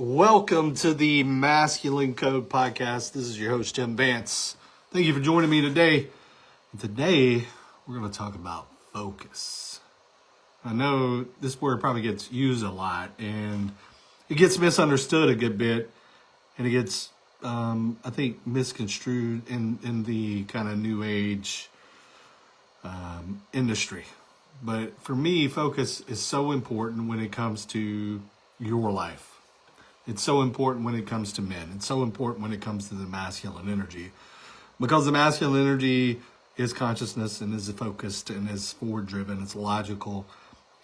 Welcome to the Masculine Code Podcast. This is your host, Tim Vance. Thank you for joining me today. Today, we're going to talk about focus. I know this word probably gets used a lot, and it gets misunderstood a good bit, and it gets, I think, misconstrued in the kind of new age industry. But for me, focus is so important when it comes to your life. It's so important when it comes to men. It's so important when it comes to the masculine energy. Because the masculine energy is consciousness and is focused and is forward-driven. It's logical.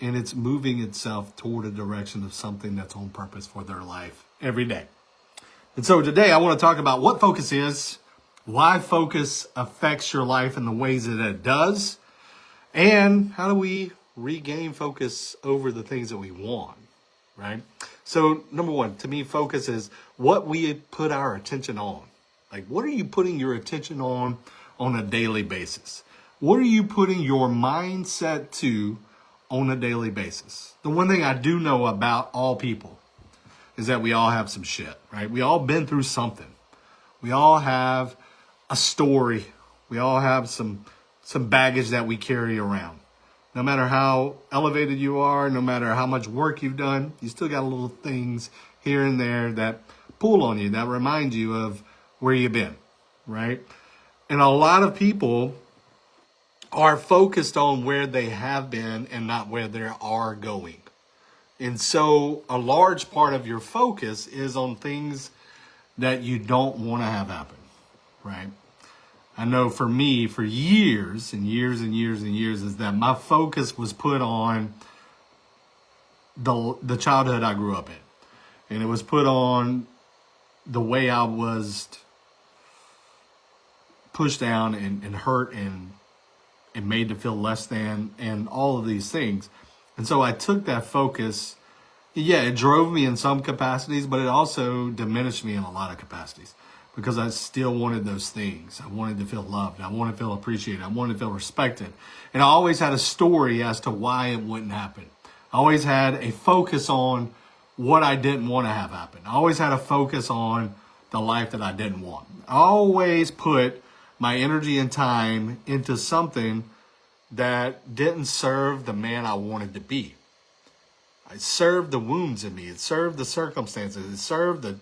And it's moving itself toward a direction of something that's on purpose for their life every day. And so today I want to talk about what focus is, why focus affects your life in the ways that it does, and how do we regain focus over the things that we want, right? So number one, to me, focus is what we put our attention on. Like, what are you putting your attention on a daily basis? What are you putting your mindset to on a daily basis? The one thing I do know about all people is that we all have some shit, right? We all been through something. We all have a story. We all have some baggage that we carry around. No matter how elevated you are, no matter how much work you've done, you still got little things here and there that pull on you, that remind you of where you've been, right? And a lot of people are focused on where they have been and not where they are going. And so a large part of your focus is on things that you don't want to have happen, right? I know for me, for years and years and years and years, is that my focus was put on the childhood I grew up in. And it was put on the way I was pushed down and hurt and made to feel less than and all of these things. And so I took that focus. Yeah, it drove me in some capacities, but it also diminished me in a lot of capacities. Because I still wanted those things. I wanted to feel loved. I wanted to feel appreciated. I wanted to feel respected. And I always had a story as to why it wouldn't happen. I always had a focus on what I didn't want to have happen. I always had a focus on the life that I didn't want. I always put my energy and time into something that didn't serve the man I wanted to be. It served the wounds in me. It served the circumstances. It served the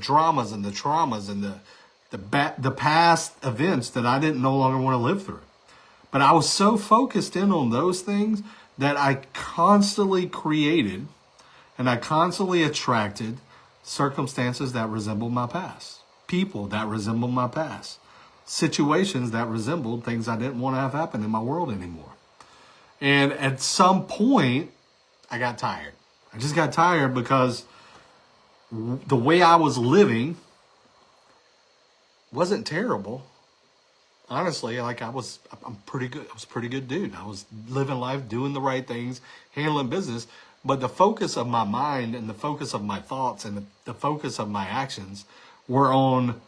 dramas and the traumas and the past events that I didn't no longer want to live through. But I was so focused in on those things that I constantly created and I constantly attracted circumstances that resembled my past, people that resembled my past, situations that resembled things I didn't want to have happen in my world anymore. And at some point, I got tired. I just got tired because the way I was living wasn't terrible. Honestly, I'm pretty good. I was a pretty good dude. I was living life, doing the right things, handling business. But the focus of my mind and the focus of my thoughts and the focus of my actions were on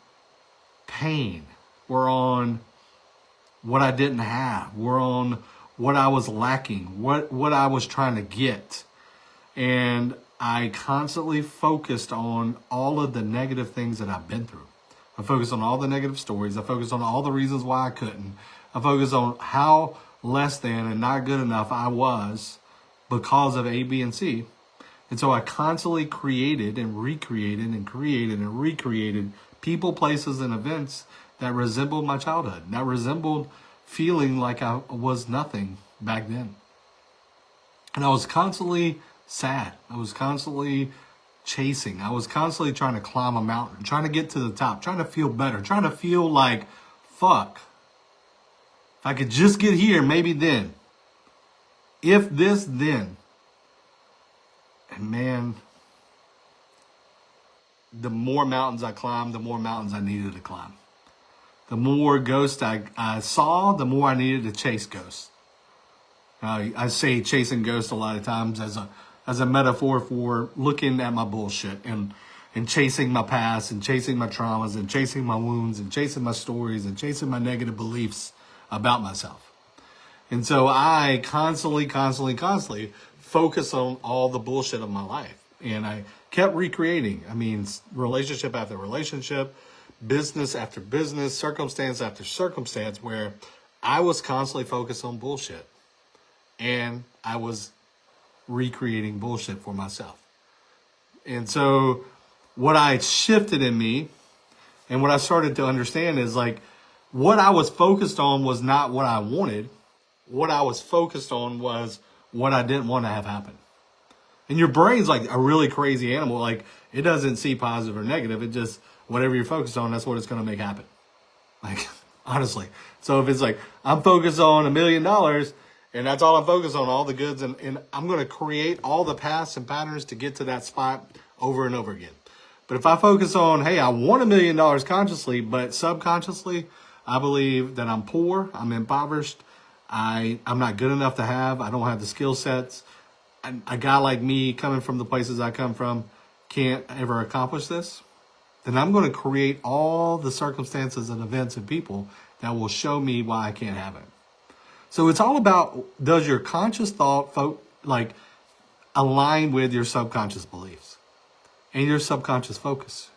pain. Were on what I didn't have. Were on what I was lacking, what I was trying to get. And I constantly focused on all of the negative things that I've been through. I focused on all the negative stories. I focused on all the reasons why I couldn't. I focused on how less than and not good enough I was because of A, B, and C. And so I constantly created and recreated and created and recreated people, places, and events that resembled my childhood, that resembled feeling like I was nothing back then. And I was constantly sad. I was constantly chasing. I was constantly trying to climb a mountain, trying to get to the top, trying to feel better, trying to feel like, fuck, if I could just get here, maybe then. If this, then. And man, the more mountains I climbed, the more mountains I needed to climb. The more ghosts I saw, the more I needed to chase ghosts. I say chasing ghosts a lot of times as a metaphor for looking at my bullshit and chasing my past and chasing my traumas and chasing my wounds and chasing my stories and chasing my negative beliefs about myself. And so I constantly focus on all the bullshit of my life. And I kept recreating. I mean, relationship after relationship, business after business, circumstance after circumstance, where I was constantly focused on bullshit. And I was recreating bullshit for myself. And so what I shifted in me and what I started to understand is like what I was focused on was not what I wanted. What I was focused on was what I didn't want to have happen. And your brain's like a really crazy animal. Like it doesn't see positive or negative. It just, whatever you're focused on, that's what it's going to make happen. Like, honestly. So if it's like, I'm focused on $1 million and that's all I'm focused on, all the goods, and I'm going to create all the paths and patterns to get to that spot over and over again. But if I focus on, hey, I want $1 million consciously, but subconsciously, I believe that I'm poor, I'm impoverished, I'm not good enough to have, I don't have the skill sets. A guy like me coming from the places I come from can't ever accomplish this, then I'm going to create all the circumstances and events and people that will show me why I can't have it. So it's all about, does your conscious thought align with your subconscious beliefs and your subconscious focus?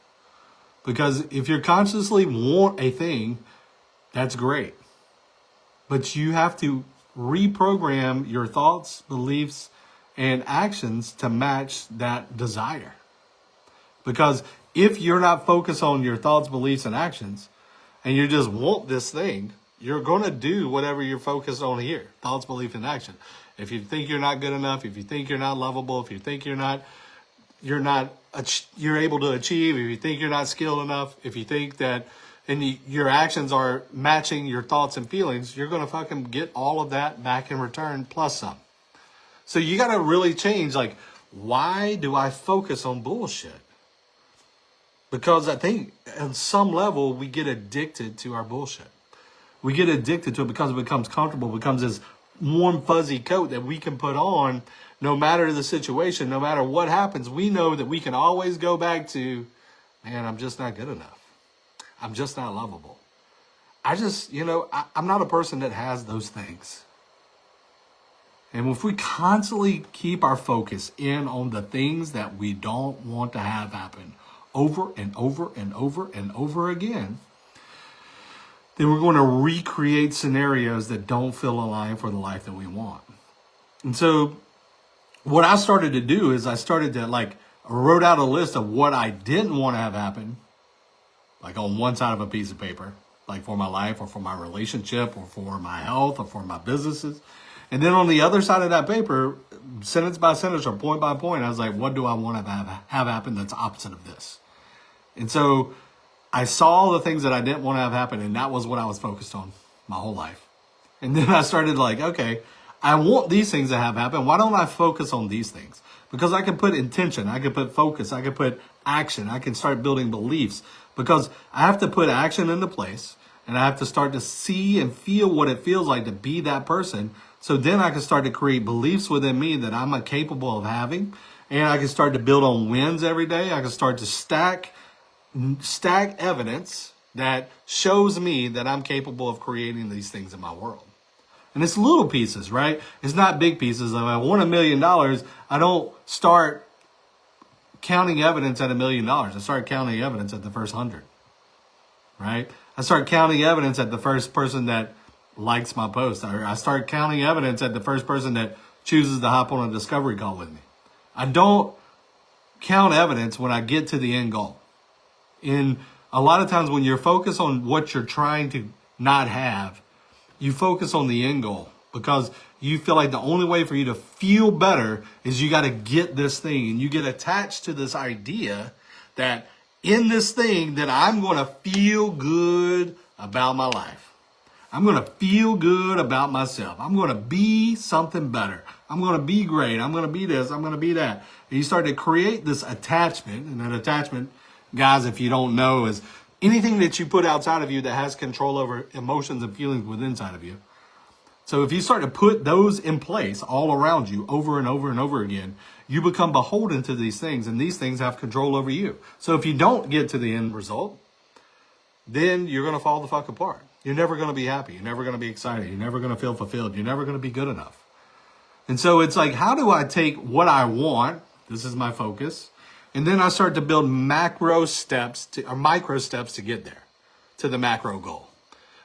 Because if you consciously want a thing, that's great. But you have to reprogram your thoughts, beliefs, and actions to match that desire. Because if you're not focused on your thoughts, beliefs, and actions, and you just want this thing, you're going to do whatever you're focused on here. Thoughts, belief, and action. If you think you're not good enough, if you think you're not lovable, if you think you're able to achieve, if you think you're not skilled enough, if you think that your actions are matching your thoughts and feelings, you're going to fucking get all of that back in return plus some. So you got to really change, like, why do I focus on bullshit? Because I think on some level we get addicted to our bullshit. We get addicted to it because it becomes comfortable, becomes this warm, fuzzy coat that we can put on no matter the situation, no matter what happens. We know that we can always go back to, man, I'm just not good enough. I'm just not lovable. I'm not a person that has those things. And if we constantly keep our focus in on the things that we don't want to have happen over and over and over and over again, then we're going to recreate scenarios that don't feel aligned for the life that we want. And so what I started to do is I wrote out a list of what I didn't want to have happen, like on one side of a piece of paper, like for my life or for my relationship or for my health or for my businesses. And then on the other side of that paper, sentence by sentence or point by point, I was like, what do I want to have happen that's opposite of this? And so I saw the things that I didn't want to have happen, and that was what I was focused on my whole life. And then I started okay, I want these things to have happen. Why don't I focus on these things? Because I can put intention, I can put focus, I can put action, I can start building beliefs. Because I have to put action into place, and I have to start to see and feel what it feels like to be that person. So then I can start to create beliefs within me that I'm capable of having. And I can start to build on wins every day. I can start to stack evidence that shows me that I'm capable of creating these things in my world. And it's little pieces, right? It's not big pieces. If I want $1 million, I don't start counting evidence at $1 million. I start counting evidence at the first 100, right? I start counting evidence at the first person that likes my post. I start counting evidence at the first person that chooses to hop on a discovery call with me. I don't count evidence when I get to the end goal. In a lot of times when you're focused on what you're trying to not have, you focus on the end goal because you feel like the only way for you to feel better is you got to get this thing, and you get attached to this idea that in this thing that I'm going to feel good about my life. I'm going to feel good about myself. I'm going to be something better. I'm going to be great. I'm going to be this. I'm going to be that. And you start to create this attachment, and that attachment, guys, if you don't know, is anything that you put outside of you that has control over emotions and feelings within inside of you. So if you start to put those in place all around you over and over and over again, you become beholden to these things, and these things have control over you. So if you don't get to the end result, then you're going to fall the fuck apart. You're never going to be happy. You're never going to be excited. You're never going to feel fulfilled. You're never going to be good enough. And so it's like, how do I take what I want, This is my focus. And then I start to build micro steps to get there, to the macro goal.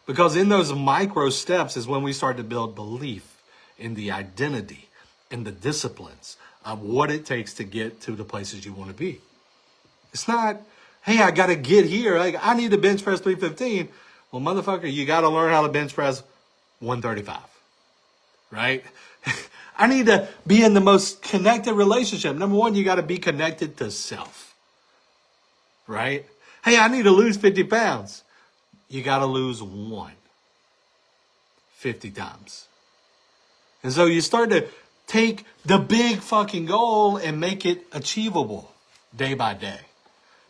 Because in those micro steps is when we start to build belief in the identity and the disciplines of what it takes to get to the places you want to be. It's not, hey, I got to get here. Like, I need to bench press 315. Well, motherfucker, you got to learn how to bench press 135, right? I need to be in the most connected relationship. Number one, you got to be connected to self, right? Hey, I need to lose 50 pounds. You got to lose 50 times. And so you start to take the big fucking goal and make it achievable day by day.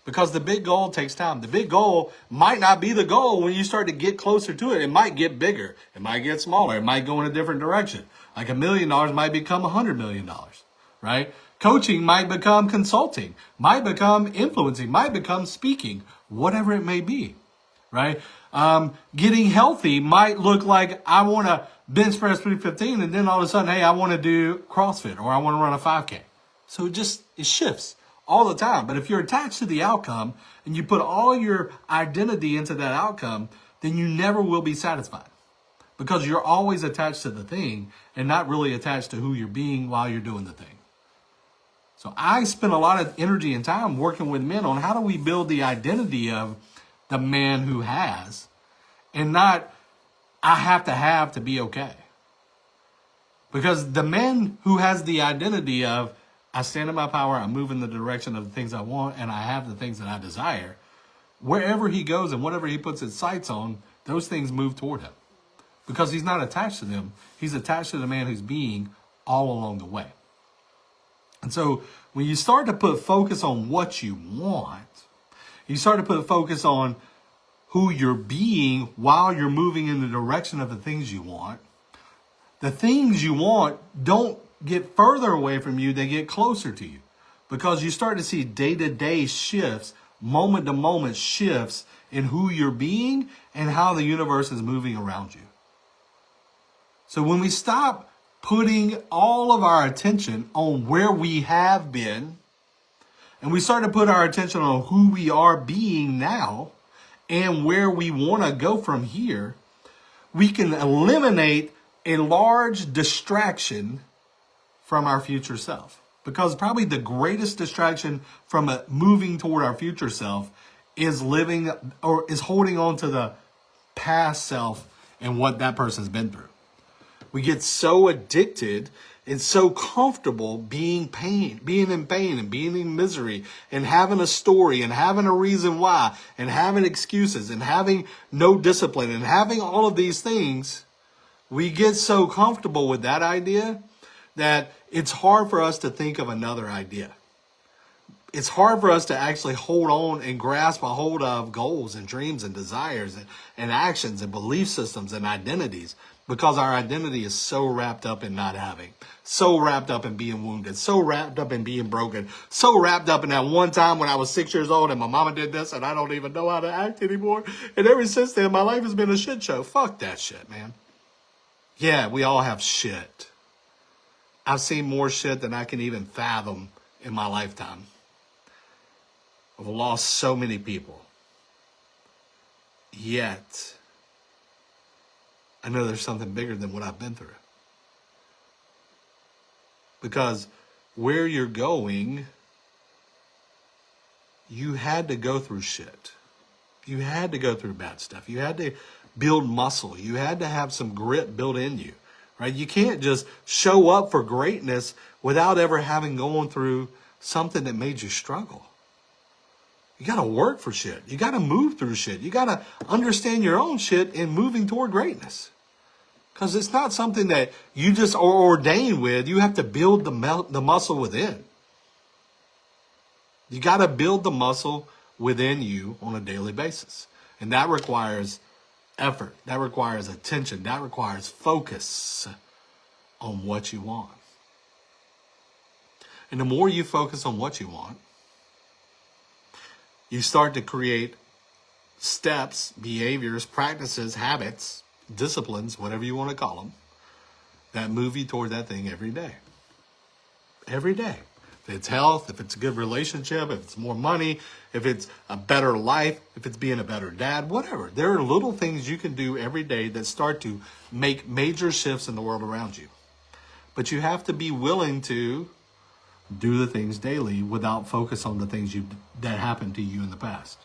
Because the big goal takes time. The big goal might not be the goal when you start to get closer to it. It might get bigger. It might get smaller. It might go in a different direction. Like $1 million might become $100 million, right? Coaching might become consulting, might become influencing, might become speaking, whatever it may be, right? Getting healthy might look like I want to bench press 315 and then all of a sudden, hey, I want to do CrossFit or I want to run a 5K. So it shifts all the time. But if you're attached to the outcome and you put all your identity into that outcome, then you never will be satisfied because you're always attached to the thing and not really attached to who you're being while you're doing the thing. So I spend a lot of energy and time working with men on how do we build the identity of the man who has and not I have to be okay. Because the man who has the identity of I stand in my power, I move in the direction of the things I want, and I have the things that I desire, wherever he goes and whatever he puts his sights on, those things move toward him. Because he's not attached to them. He's attached to the man who's being all along the way. And so when you start to put focus on what you want, you start to put focus on who you're being while you're moving in the direction of the things you want. The things you want don't get further away from you, they get closer to you. Because you start to see day-to-day shifts, moment-to-moment shifts in who you're being and how the universe is moving around you. So when we stop putting all of our attention on where we have been, and we start to put our attention on who we are being now and where we want to go from here, we can eliminate a large distraction from our future self. Because probably the greatest distraction from moving toward our future self is living or is holding on to the past self and what that person's been through. We get so addicted and so comfortable being in pain and being in misery and having a story and having a reason why and having excuses and having no discipline and having all of these things. We get so comfortable with that idea that it's hard for us to think of another idea. It's hard for us to actually hold on and grasp a hold of goals and dreams and desires and actions and belief systems and identities because our identity is so wrapped up in not having, so wrapped up in being wounded, so wrapped up in being broken, so wrapped up in that one time when I was 6 years old and my mama did this and I don't even know how to act anymore. And ever since then, my life has been a shit show. Fuck that shit, man. Yeah, we all have shit. I've seen more shit than I can even fathom in my lifetime. I've lost so many people. Yet, I know there's something bigger than what I've been through. Because where you're going, you had to go through shit. You had to go through bad stuff. You had to build muscle. You had to have some grit built in you. Right? You can't just show up for greatness without ever having gone through something that made you struggle. You got to work for shit. You got to move through shit. You got to understand your own shit in moving toward greatness. Because it's not something that you just are ordained with. You have to build the muscle within. You got to build the muscle within you on a daily basis. And that requires effort. That requires attention. That requires focus on what you want. And the more you focus on what you want, you start to create steps, behaviors, practices, habits, disciplines, whatever you want to call them, that move you toward that thing every day. Every day. If it's health, if it's a good relationship, if it's more money, if it's a better life, if it's being a better dad, whatever. There are little things you can do every day that start to make major shifts in the world around you. But you have to be willing to do the things daily without focus on the things that happened to you in the past.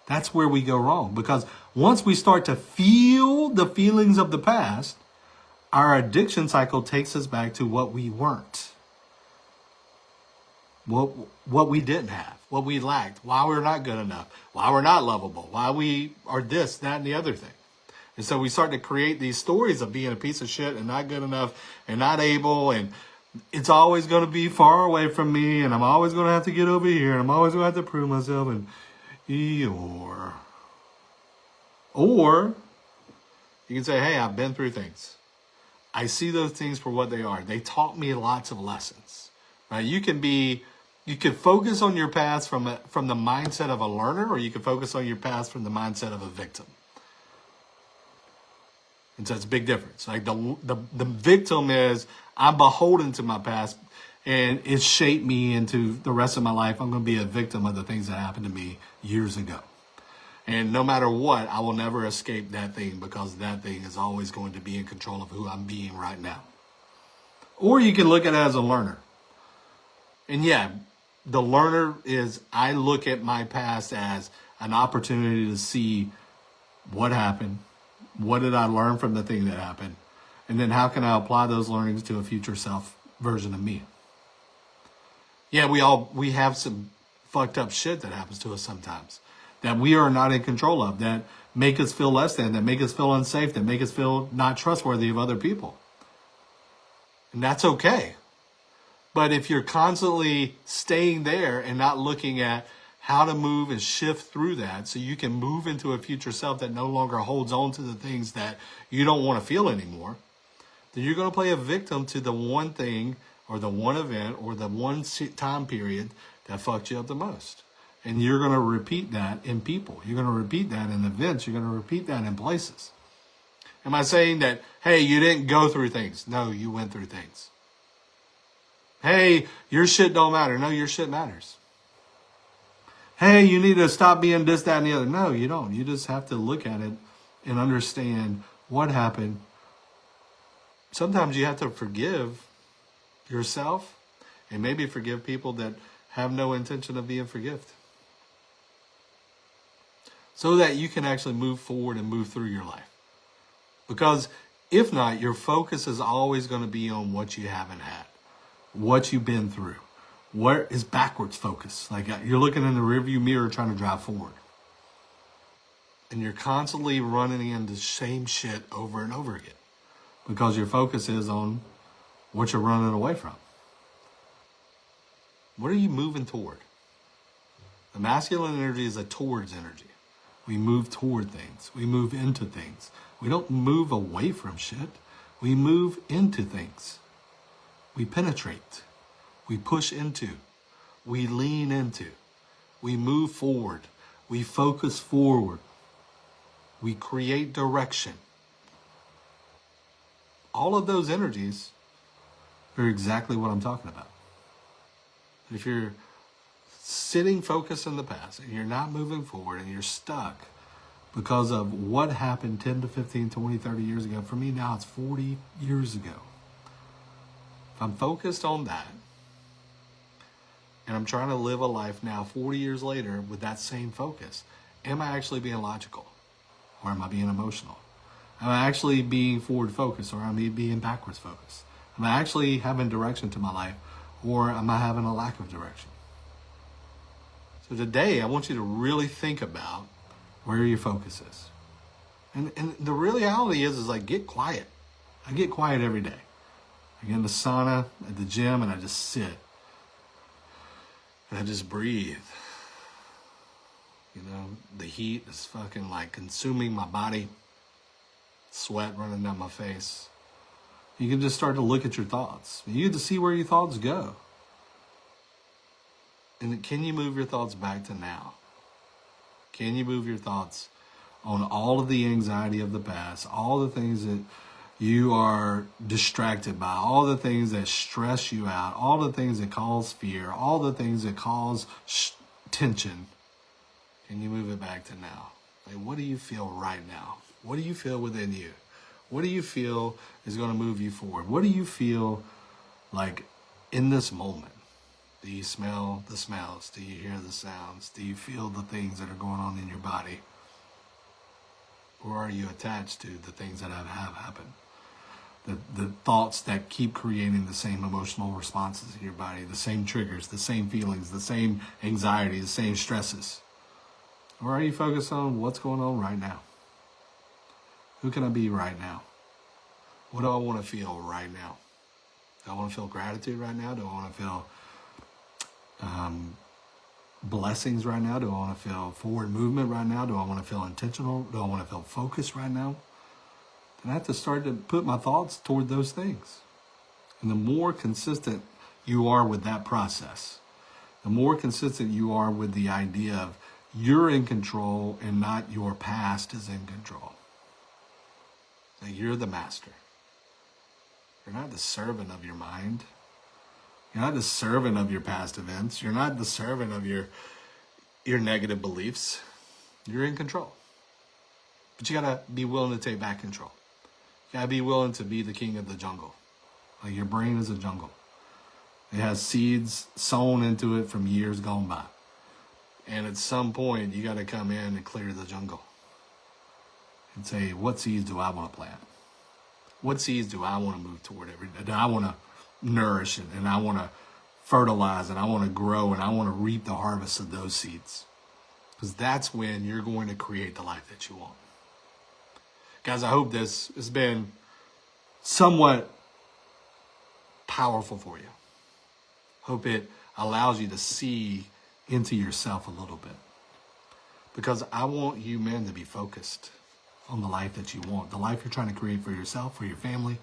That's where we go wrong, because once we start to feel the feelings of the past, our addiction cycle takes us back to what we weren't, what we didn't have, what we lacked, why we're not good enough, why we're not lovable, why we are this, that, and the other thing. And so we start to create these stories of being a piece of shit and not good enough and not able, and it's always going to be far away from me, and I'm always going to have to get over here, and I'm always going to have to prove myself, and or you can say, hey, I've been through things. I see those things for what they are. They taught me lots of lessons. Right? You can focus on your past from the mindset of a learner, or you can focus on your past from the mindset of a victim. And so it's a big difference. Like the victim is, I'm beholden to my past, and it shaped me into the rest of my life. I'm going to be a victim of the things that happened to me years ago. And no matter what, I will never escape that thing, because that thing is always going to be in control of who I'm being right now. Or you can look at it as a learner. And yeah, the learner is, I look at my past as an opportunity to see what happened, what did I learn from the thing that happened, and then how can I apply those learnings to a future self version of me. Yeah, we have some fucked up shit that happens to us sometimes that we are not in control of, that make us feel less than, that make us feel unsafe, that make us feel not trustworthy of other people. And that's okay. But if you're constantly staying there and not looking at how to move and shift through that so you can move into a future self that no longer holds on to the things that you don't want to feel anymore, then you're going to play a victim to the one thing or the one event or the one time period that fucked you up the most. And you're going to repeat that in people. You're going to repeat that in events. You're going to repeat that in places. Am I saying that, hey, you didn't go through things? No, you went through things. Hey, your shit don't matter. No, your shit matters. Hey, you need to stop being this, that, and the other. No, you don't. You just have to look at it and understand what happened. Sometimes you have to forgive yourself and maybe forgive people that have no intention of being forgiven, so that you can actually move forward and move through your life. Because if not, your focus is always going to be on what you haven't had, what you've been through. Where is backwards focus? Like you're looking in the rearview mirror trying to drive forward. And you're constantly running into the same shit over and over again, because your focus is on what you're running away from. What are you moving toward? The masculine energy is a towards energy. We move toward things. We move into things. We don't move away from shit. We move into things. We penetrate. We push into. We lean into. We move forward. We focus forward. We create direction. All of those energies are exactly what I'm talking about. If you're sitting focused in the past and you're not moving forward and you're stuck because of what happened 10 to 15, 20, 30 years ago, for me now it's 40 years ago. If I'm focused on that and I'm trying to live a life now 40 years later with that same focus, am I actually being logical, or am I being emotional? Am I actually being forward focused, or am I being backwards focused? Am I actually having direction to my life, or am I having a lack of direction? So today, I want you to really think about where your focus is. And the reality is like, get quiet. I get quiet every day. I get in the sauna at the gym and I just sit. And I just breathe. You know, the heat is fucking like consuming my body. Sweat running down my face. You can just start to look at your thoughts. You get to see where your thoughts go. And can you move your thoughts back to now? Can you move your thoughts on all of the anxiety of the past, all the things that You are distracted by all the things that stress you out, all the things that cause fear, all the things that cause tension. Can you move it back to now? Like, what do you feel right now? What do you feel within you? What do you feel is going to move you forward? What do you feel like in this moment? Do you smell the smells? Do you hear the sounds? Do you feel the things that are going on in your body? Or are you attached to the things that have happened? The thoughts that keep creating the same emotional responses in your body, the same triggers, the same feelings, the same anxiety, the same stresses? Or are you focused on what's going on right now? Who can I be right now? What do I want to feel right now? Do I want to feel gratitude right now? Do I want to feel blessings right now? Do I want to feel forward movement right now? Do I want to feel intentional? Do I want to feel focused right now? Then I have to start to put my thoughts toward those things. And the more consistent you are with that process, the more consistent you are with the idea of you're in control and not your past is in control. That you're the master. You're not the servant of your mind. You're not the servant of your past events. You're not the servant of your negative beliefs. You're in control. But you gotta be willing to take back control. You gotta be willing to be the king of the jungle. Like, your brain is a jungle. It has seeds sown into it from years gone by. And at some point, you gotta come in and clear the jungle. And say, what seeds do I want to plant? What seeds do I want to move toward every day? Do I want to nourish and I want to fertilize and I want to grow and I want to reap the harvest of those seeds? Because that's when you're going to create the life that you want. Guys, I hope this has been somewhat powerful for you. Hope it allows you to see into yourself a little bit. Because I want you men to be focused on the life that you want, the life you're trying to create for yourself, for your family.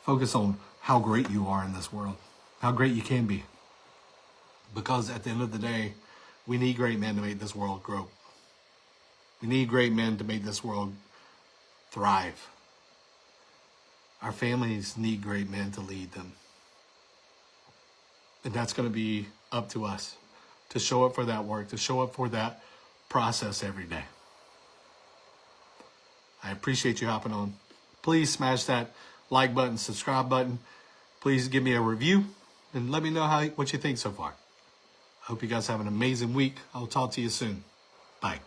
Focus on how great you are in this world, how great you can be. Because at the end of the day, we need great men to make this world grow. We need great men to make this world thrive. Our families need great men to lead them. And that's going to be up to us to show up for that work, to show up for that process every day. I appreciate you hopping on. Please smash that like button, subscribe button. Please give me a review and let me know what you think so far. I hope you guys have an amazing week. I'll talk to you soon. Bye.